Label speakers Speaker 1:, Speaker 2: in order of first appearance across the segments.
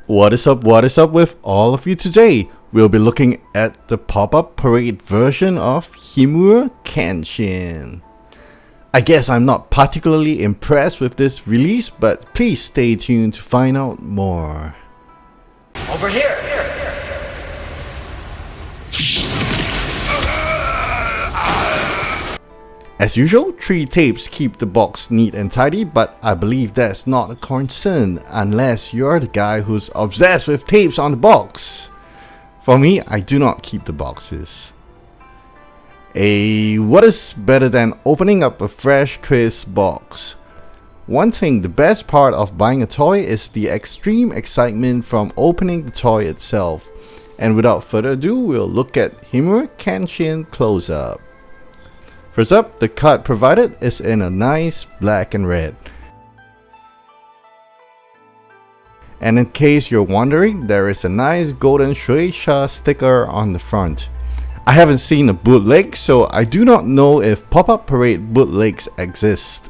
Speaker 1: What is up with all of you today? We'll be looking at the pop-up parade version of Himura Kenshin. I guess I'm not particularly impressed with this release, but please stay tuned to find out more.
Speaker 2: Over here!
Speaker 1: As usual, 3 tapes keep the box neat and tidy, but I believe that's not a concern unless you're the guy who's obsessed with tapes on the box. For me, I do not keep the boxes. What is better than opening up a fresh, crisp box? One thing, the best part of buying a toy is the extreme excitement from opening the toy itself. And without further ado, we'll look at Himura Kenshin close-up. First up, the card provided is in a nice black and red. And in case you're wondering, there is a nice golden Shueisha sticker on the front. I haven't seen a bootleg, so I do not know if pop-up parade bootlegs exist.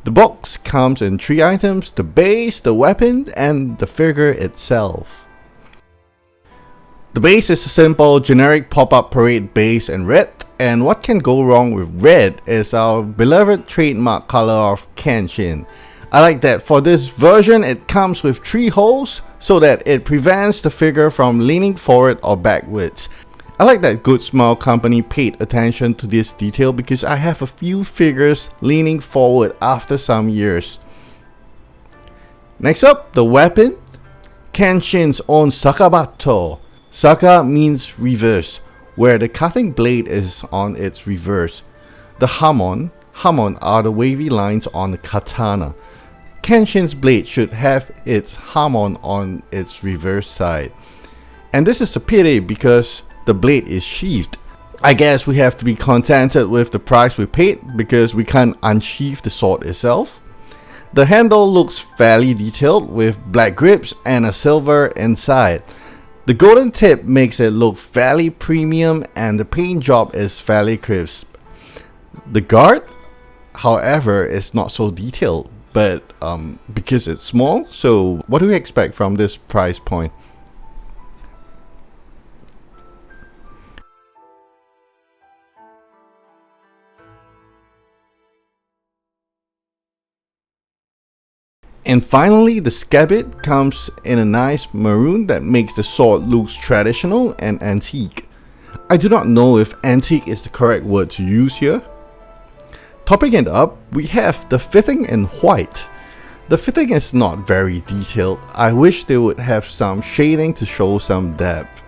Speaker 1: The box comes in 3 items: the base, the weapon, and the figure itself. The base is a simple, generic pop-up parade base in red, and what can go wrong with red is our beloved trademark color of Kenshin. I like that for this version it comes with 3 holes so that it prevents the figure from leaning forward or backwards. I like that Good Smile Company paid attention to this detail because I have a few figures leaning forward after some years. Next up, the weapon. Kenshin's own Sakabato. Saka means reverse, where the cutting blade is on its reverse. The hamon are the wavy lines on the katana. Kenshin's blade should have its hamon on its reverse side. And this is a pity because the blade is sheathed. I guess we have to be contented with the price we paid because we can't unsheath the sword itself. The handle looks fairly detailed with black grips and a silver inside. The golden tip makes it look fairly premium and the paint job is fairly crisp. The guard, however, is not so detailed, but because it's small, so what do we expect from this price point? And finally, the scabbard comes in a nice maroon that makes the sword look traditional and antique. I do not know if antique is the correct word to use here. Topping it up, we have the fitting in white. The fitting is not very detailed. I wish they would have some shading to show some depth.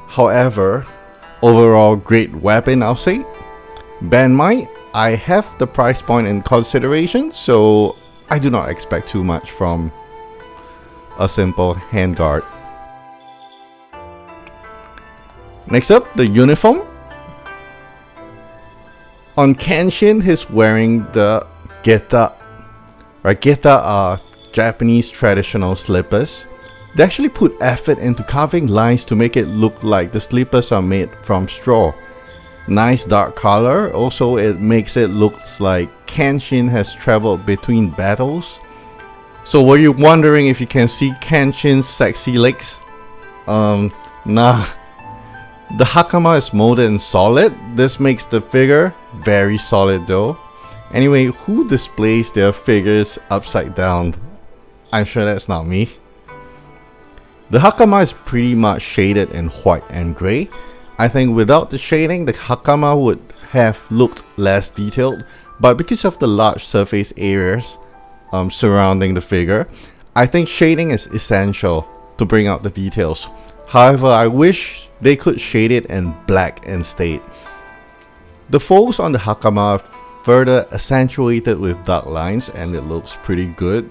Speaker 1: However, overall great weapon, I'll say. Bear in mind, I have the price point in consideration, so I do not expect too much from a simple handguard. Next up, the uniform. On Kenshin, he's wearing the geta. Right, geta are Japanese traditional slippers. They actually put effort into carving lines to make it look like the slippers are made from straw. Nice dark color, also it makes it look like Kenshin has traveled between battles. So were you wondering if you can see Kenshin's sexy legs? Nah. The hakama is molded in solid. This makes the figure very solid though. Anyway, who displays their figures upside down? I'm sure that's not me. The hakama is pretty much shaded in white and grey. I think without the shading, the hakama would have looked less detailed, but because of the large surface areas surrounding the figure, I think shading is essential to bring out the details. However, I wish they could shade it in black instead. The folds on the hakama are further accentuated with dark lines and it looks pretty good.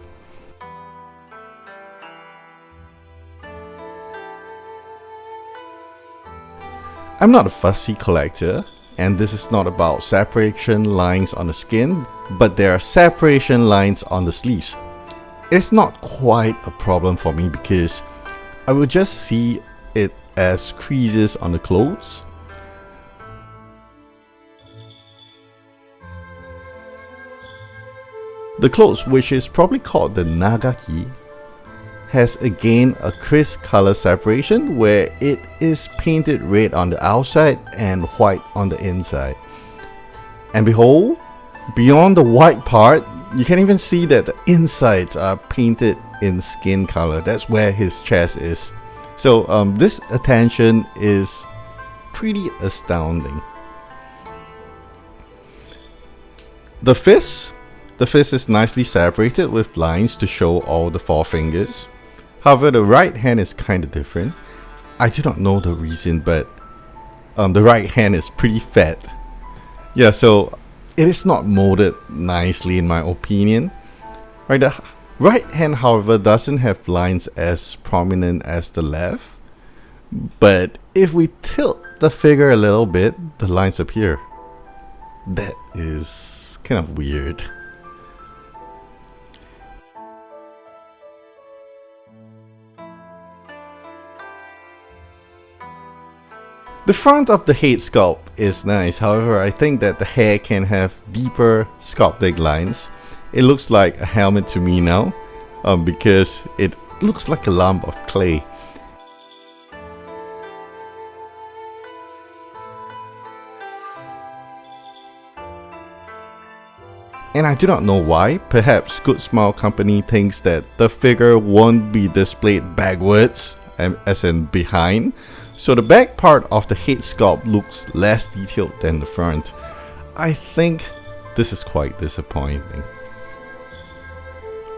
Speaker 1: I'm not a fussy collector, And this is not about separation lines on the skin, but there are separation lines on the sleeves. It's not quite a problem for me because I would just see it as creases on the clothes. The clothes, which is probably called the Nagaki, has again a crisp color separation where it is painted red on the outside and white on the inside. And behold, beyond the white part, you can even see that the insides are painted in skin color. That's where his chest is. So this attention is pretty astounding. The fist is nicely separated with lines to show all the four fingers. However, the right hand is kind of different. I do not know the reason, but the right hand is pretty fat. Yeah, so it is not molded nicely in my opinion. Right, the right hand, however, doesn't have lines as prominent as the left. But if we tilt the figure a little bit, the lines appear. That is kind of weird. The front of the head sculpt is nice, however I think that the hair can have deeper sculpted lines. It looks like a helmet to me now, because it looks like a lump of clay. And I do not know why. Perhaps Good Smile Company thinks that the figure won't be displayed backwards, as in behind. So the back part of the head sculpt looks less detailed than the front. I think this is quite disappointing.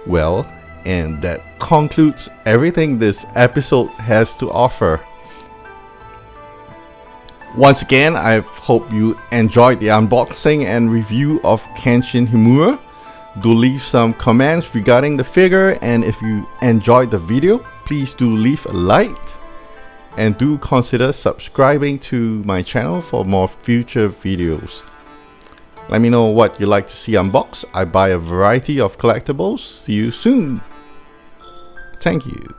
Speaker 1: Well, and that concludes everything this episode has to offer. Once again, I hope you enjoyed the unboxing and review of Kenshin Himura. Do leave some comments regarding the figure, and if you enjoyed the video, please do leave a like. And do consider subscribing to my channel for more future videos. Let me know what you like to see unboxed. I buy a variety of collectibles. See you soon. Thank you.